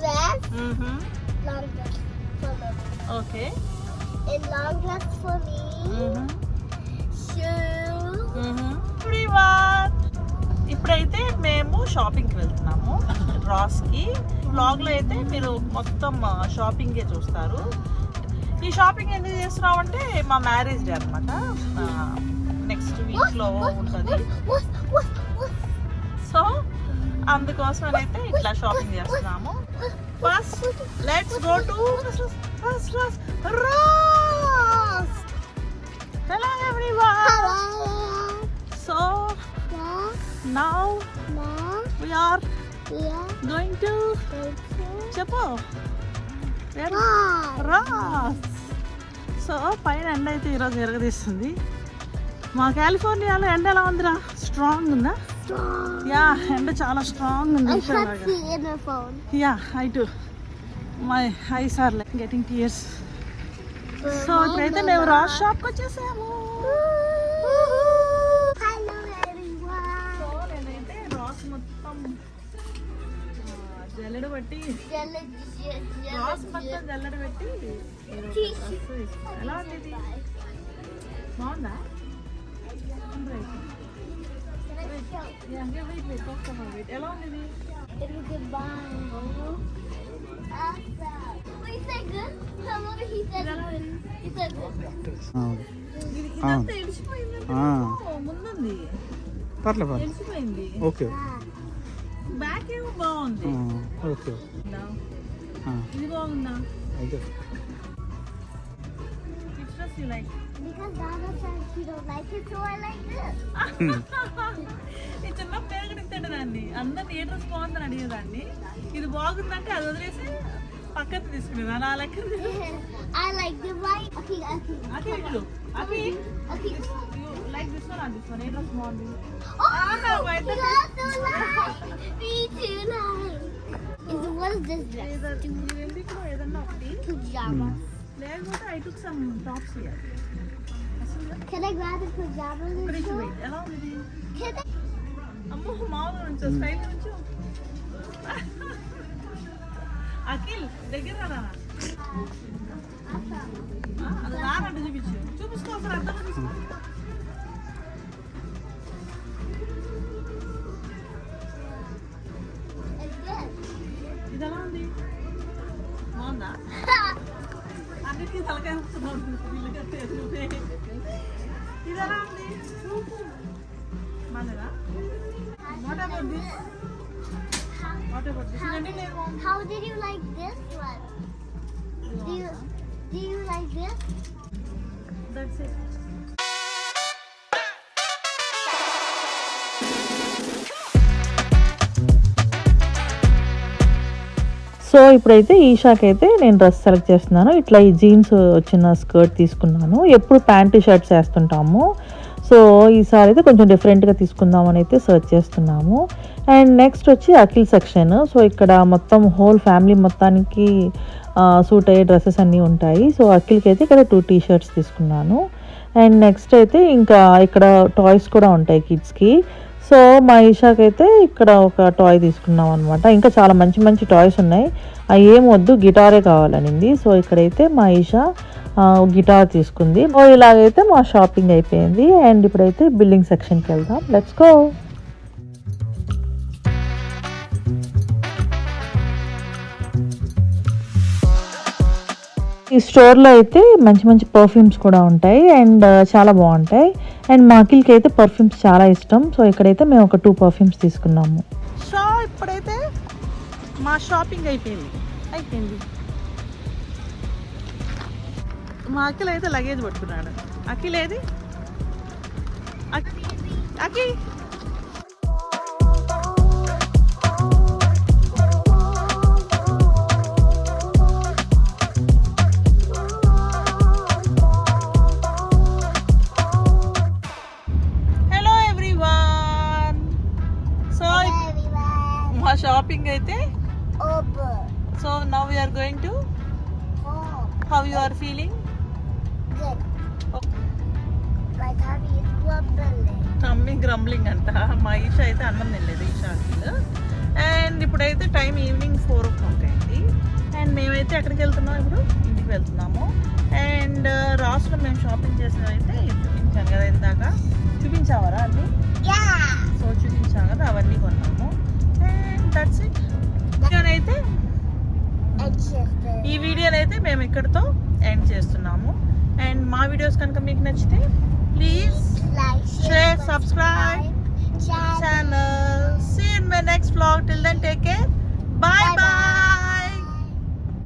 dress, long dress for mommy. Okay. A long dress for me. Shoes. Everyone. ఇప్పుడైతే మేము షాపింగ్కి వెళ్తున్నాము రాస్కి. వ్లాగ్లో అయితే మీరు మొత్తం షాపింగే చూస్తారు. ఈ షాపింగ్ ఎందుకు చేస్తున్నాం అంటే మా మ్యారేజ్ డే అనమాట, నెక్స్ట్ వీక్లో ఉంటుంది. సో అందుకోసం అయితే ఇట్లా షాపింగ్ చేస్తున్నాము. First let's go to Ross. Hello everyone. So now we are going to చెప్పు రాస్. సో పైన ఎండ అయితే ఈరోజు ఎరగదీస్తుంది. మా కాలిఫోర్నియాలో ఎండ ఎలా ఉందిరా? స్ట్రాంగ్ ఉందా? యా, ఎండ చాలా స్ట్రాంగ్ ఉంది. Yeah, I too my eyes are like getting tears. So ఇప్పుడైతే మేము రాస్ షాప్కి వచ్చేసాము. జల్లెడ బట్టి రాస్ మొత్తం జల్లెడ పెట్టి ఎలా ఉంది? బాగుందా? ఎలా ఉంది? ఇదంతా ఎడిచిపోయింది, ముందుంది ఎడిచిపోయింది. ఓకే, బ్యాక్ ఏమో బాగుంది. ఓకే, ఇది బాగుందా? Because Dada said she don't like it, so I like this. నేను చిన్న పేరుగడిస్తాడు దాన్ని, అందరిని ఏ డ్రెస్ బాగుందని అడిగేదాన్ని. ఇది బాగుందంటే అది వదిలేసి పక్కన తీసుకునేదాన్ని. ఆ లెక్క I like the white. Okay. Like this one, this one A dress బాగుంది? Oh, he also like. Me too like. What is this dress? ఏదన్నా ఒకటి Pajamas. లేకపోతే I took some tops here. Can I grab the pajamas? ఎలా ఉంది? Can I? అమ్మో, మామూలు నుంచో style నుంచో. అఖిల్ దగ్గర రా. అది రానంటే చూపించుకో ఒకసారి అర్థం చూసుకో. ఇది ఎలా ఉంది? బాగుందా? అన్నిటికీ తలకాయ వస్తున్నాడు. ఇది ఎలా ఉంది? బాగుందా? What about this? How did you like this one? Do you like this? That's it. So ఇప్పుడైతే ఈషాకి అయితే నేను డ్రెస్ సెలెక్ట్ చేస్తున్నాను. ఇట్లా ఈ జీన్స్ వచ్చిన స్కర్ట్ తీసుకున్నాను. ఎప్పుడు ప్యాంటు షర్ట్స్ వేస్తుంటాము. సో ఈసారి అయితే కొంచెం డిఫరెంట్గా తీసుకుందామని అయితే సర్చ్ చేస్తున్నాము. అండ్ నెక్స్ట్ వచ్చి అఖిల్ సెక్షన్. సో ఇక్కడ మొత్తం హోల్ ఫ్యామిలీ మొత్తానికి సూట్ అయ్యే డ్రెస్సెస్ అన్నీ ఉంటాయి. సో అఖిల్కి అయితే ఇక్కడ 2 టీ-షర్ట్స్ తీసుకున్నాను. అండ్ నెక్స్ట్ అయితే ఇంకా ఇక్కడ టాయ్స్ కూడా ఉంటాయి కిడ్స్కి. సో మా ఈషాకి అయితే ఇక్కడ ఒక టాయ్ తీసుకున్నాం అనమాట. ఇంకా చాలా మంచి మంచి టాయ్స్ ఉన్నాయి. అవి ఏం వద్దు, గిటారే కావాలనింది. సో ఇక్కడైతే మా ఈషా గిటార్ తీసుకుంది. సో ఇలాగైతే మా షాపింగ్ అయిపోయింది. అండ్ ఇప్పుడైతే బిల్డింగ్ సెక్షన్కి వెళ్దాం. Let's go. ఈ స్టోర్లో అయితే మంచి మంచి పర్ఫ్యూమ్స్ కూడా ఉంటాయి అండ్ చాలా బాగుంటాయి. అండ్ మా అఖిల్కి అయితే పర్ఫ్యూమ్స్ చాలా ఇష్టం. సో ఇక్కడైతే మేము ఒక 2 పర్ఫ్యూమ్స్ తీసుకున్నాము. సో ఇప్పుడైతే మా షాపింగ్ అయిపోయింది. మా అఖిల్ అయితే లగేజ్ పట్టుకున్నాడు. అఖిల్ ఏది? అఖిల్ షాపింగ్ అయితే so now we are going to how you are feeling? Tummy grumbling అంట. మా ఈషా అయితే అన్నం తినలేదు. ఈషా అఖిల్ అండ్ ఇప్పుడైతే టైం ఈవినింగ్ 4 o'clock అయింది. అండ్ మేమైతే ఎక్కడికి వెళ్తున్నాం ఇప్పుడు? ఇంటికి వెళ్తున్నాము. అండ్ రాసులో మేము షాపింగ్ చేసినవి అయితే చూపించాను కదా ఇందాక. చూపించావరా అన్నీ? సో చూపించాను కదా, అవన్నీ కొన్నాము. And that's it. అయితే ఈ వీడియోనైతే మేము ఇక్కడితో ఎండ్ చేస్తున్నాము. అండ్ మా వీడియోస్ కనుక మీకు నచ్చితే please share, subscribe channel. See you in my next vlog. Till then, take care. Bye bye.